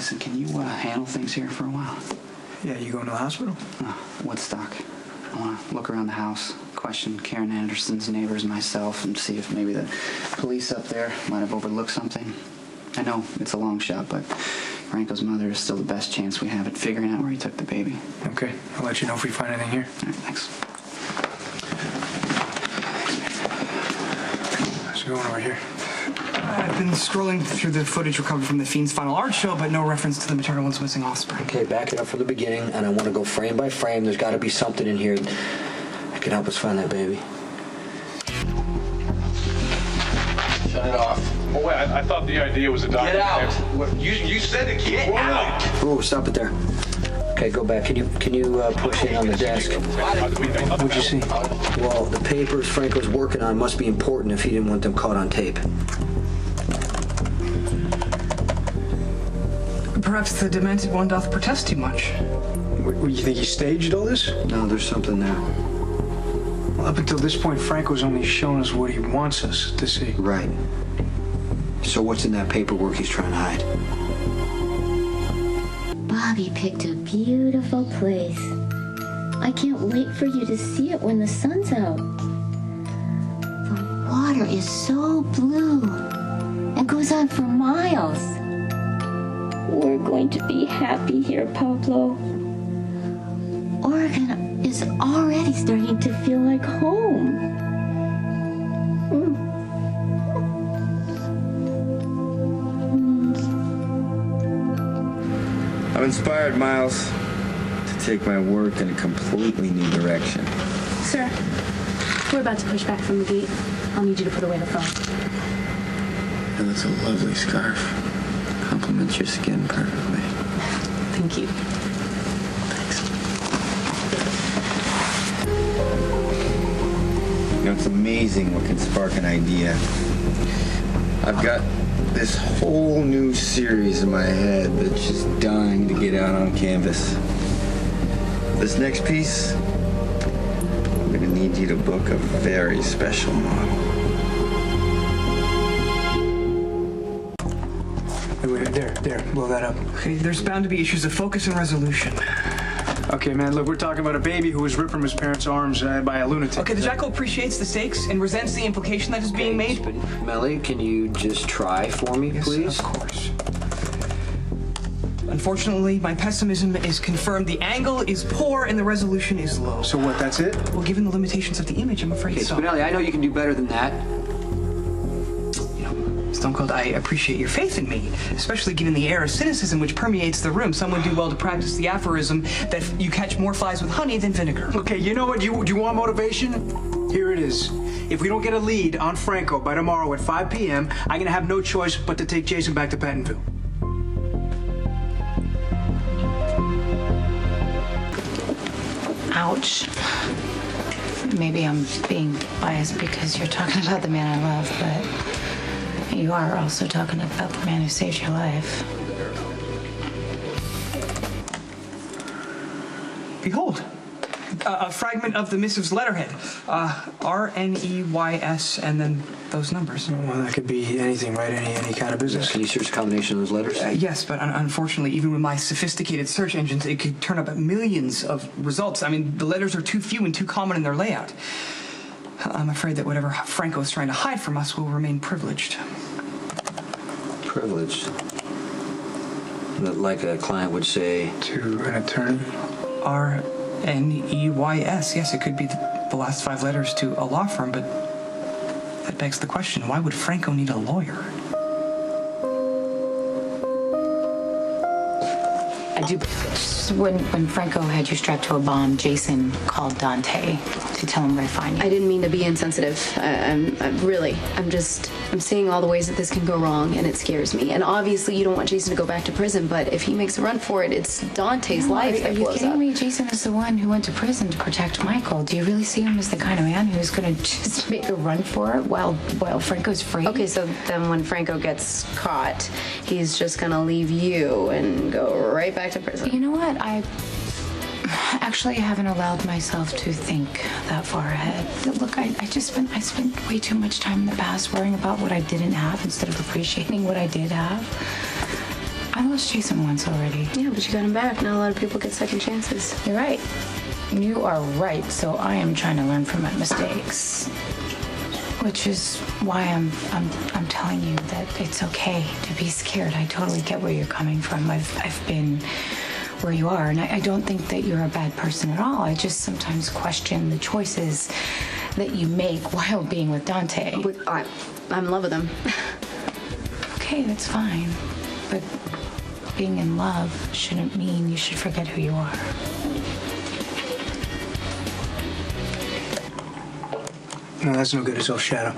Listen, can you handle things here for a while? Yeah, you going to the hospital? Woodstock. I want to look around the house, question Karen Anderson's neighbors and myself, and see if maybe the police up there might have overlooked something. I know it's a long shot, but Franco's mother is still the best chance we have at figuring out where he took the baby. Okay, I'll let you know if we find anything here. All right, thanks. How's it going over here? I've been scrolling through the footage recovered from the Fiend's final art show, but no reference to the maternal one's missing offspring. Okay, back it up from the beginning, and I want to go frame by frame. There's got to be something in here that can help us find that baby. Shut it off. Oh, wait, I thought the idea was a doctor. Get out. You said to get out. Oh, stop it there. Okay, go back. Can you push in on the desk? What'd you see? Well, the papers Franco's working on must be important if he didn't want them caught on tape. Perhaps the demented one doth protest too much. What, you think he staged all this? No, there's something there. Well, up until this point, Franco's only shown us what he wants us to see. Right. So what's in that paperwork he's trying to hide? Bobby picked a beautiful place. I can't wait for you to see it when the sun's out. The water is so blue and goes on for miles. We're going to be happy here, Pablo. Oregon is already starting to feel like home. I'm inspired, Miles, to take my work in a completely new direction. Sir, we're about to push back from the gate. I'll need you to put away the phone. And that's a lovely scarf. Complements your skin perfectly. Thank you. Thanks. You know, it's amazing what can spark an idea. I've got this whole new series in my head that's just dying to get out on canvas. This next piece, I'm gonna need you to book a very special model. There, blow that up. Okay, there's bound to be issues of focus and resolution. Okay, man, look, we're talking about a baby who was ripped from his parents' arms by a lunatic. Okay, the Jackal appreciates the stakes and resents the implication that is being made. But Melly, can you just try for me, please? Yes, of course. Unfortunately, my pessimism is confirmed. The angle is poor and the resolution is low. So what, that's it? Well, given the limitations of the image, I'm afraid so. Spinelli, I know you can do better than that. Stone Cold, I appreciate your faith in me, especially given the air of cynicism which permeates the room. Some would do well to practice the aphorism that you catch more flies with honey than vinegar. Okay, you know what? Do you want motivation? Here it is. If we don't get a lead on Franco by tomorrow at 5 p.m., I'm gonna have no choice but to take Jason back to Pattonville. Ouch. Maybe I'm being biased because you're talking about the man I love, but you are also talking about the man who saved your life. Behold, a fragment of the missive's letterhead. R-N-E-Y-S, and then those numbers. Well, that could be anything, right? Any kind of business. Can you search a combination of those letters? Yes, but unfortunately, even with my sophisticated search engines, it could turn up millions of results. I mean, the letters are too few and too common in their layout. I'm afraid that whatever Franco is trying to hide from us will remain privileged. Privileged? Like a client would say... To an attorney? R-N-E-Y-S. Yes, it could be the last 5 letters to a law firm, but that begs the question, why would Franco need a lawyer? I do. When Franco had you strapped to a bomb, Jason called Dante to tell him where to find you. I didn't mean to be insensitive. I'm seeing all the ways that this can go wrong, and it scares me. And obviously, you don't want Jason to go back to prison, but if he makes a run for it, it's Dante's life that blows up. Are you kidding me? Jason is the one who went to prison to protect Michael. Do you really see him as the kind of man who's going to just make a run for it while Franco's free? Okay, so then when Franco gets caught, he's just going to leave you and go right back to prison. You know what? I haven't allowed myself to think that far ahead. Look, I spent way too much time in the past worrying about what I didn't have instead of appreciating what I did have. I lost Jason once already. Yeah, but you got him back. Not a lot of people get second chances. You're right. You are right. So I am trying to learn from my mistakes, which is why I'm telling you that it's okay to be scared. I totally get where you're coming from. I've been where you are, and I don't think that you're a bad person at all. I just sometimes question the choices that you make while being with Dante. I'm in love with him. Okay, that's fine. But being in love shouldn't mean you should forget who you are. No, that's no good. It's all shadow.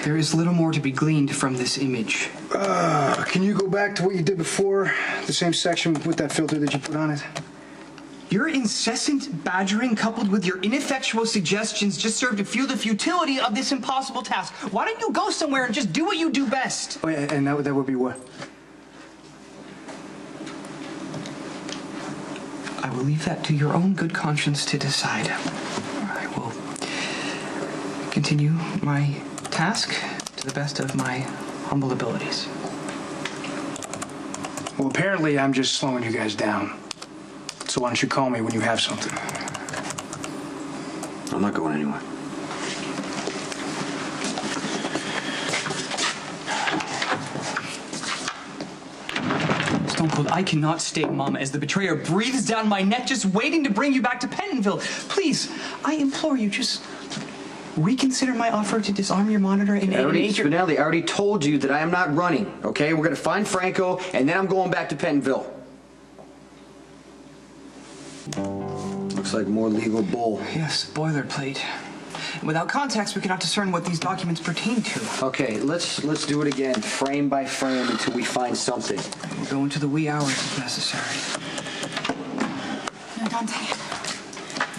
There is little more to be gleaned from this image. Can you go back to what you did before? The same section with that filter that you put on it? Your incessant badgering coupled with your ineffectual suggestions just serve to fuel the futility of this impossible task. Why don't you go somewhere and just do what you do best? Oh, yeah, and that would be what? I will leave that to your own good conscience to decide. I will continue my task to the best of my humble abilities. Well, apparently I'm just slowing you guys down. So why don't you call me when you have something? I'm not going anywhere. Stone Cold, I cannot stay, Mama, as the betrayer breathes down my neck just waiting to bring you back to Pentonville. Please, I implore you, just reconsider my offer to disarm your monitor and Spinelli, I already told you that I am not running, okay? We're going to find Franco, and then I'm going back to Pentonville. Looks like more legal bull. Yes, boilerplate. Without context, we cannot discern what these documents pertain to. Okay, let's do it again, frame by frame, until we find something. We'll go into the wee hours if necessary. No, Dante.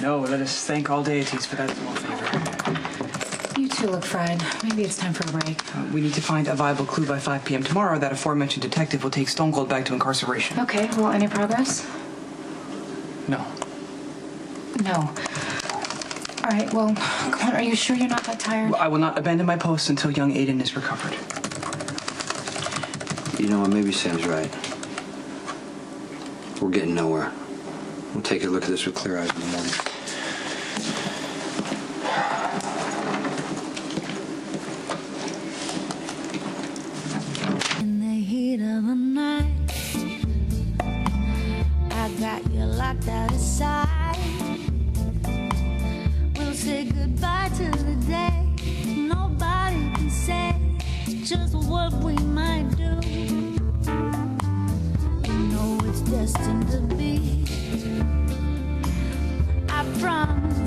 No, let us thank all deities for that small favor. You two look fried. Maybe it's time for a break. We need to find a viable clue by 5 p.m. tomorrow. That aforementioned detective will take Stone Cold back to incarceration. Okay, well, any progress? No. No. All right, well, come on, are you sure you're not that tired? I will not abandon my post until young Aiden is recovered. You know what, maybe Sam's right. We're getting nowhere. We'll take a look at this with clear eyes in the morning. In the heat of the night, I got you locked out of sight. We'll say goodbye to the day. Nobody can say just what we might do. You know it's destined to be. I promise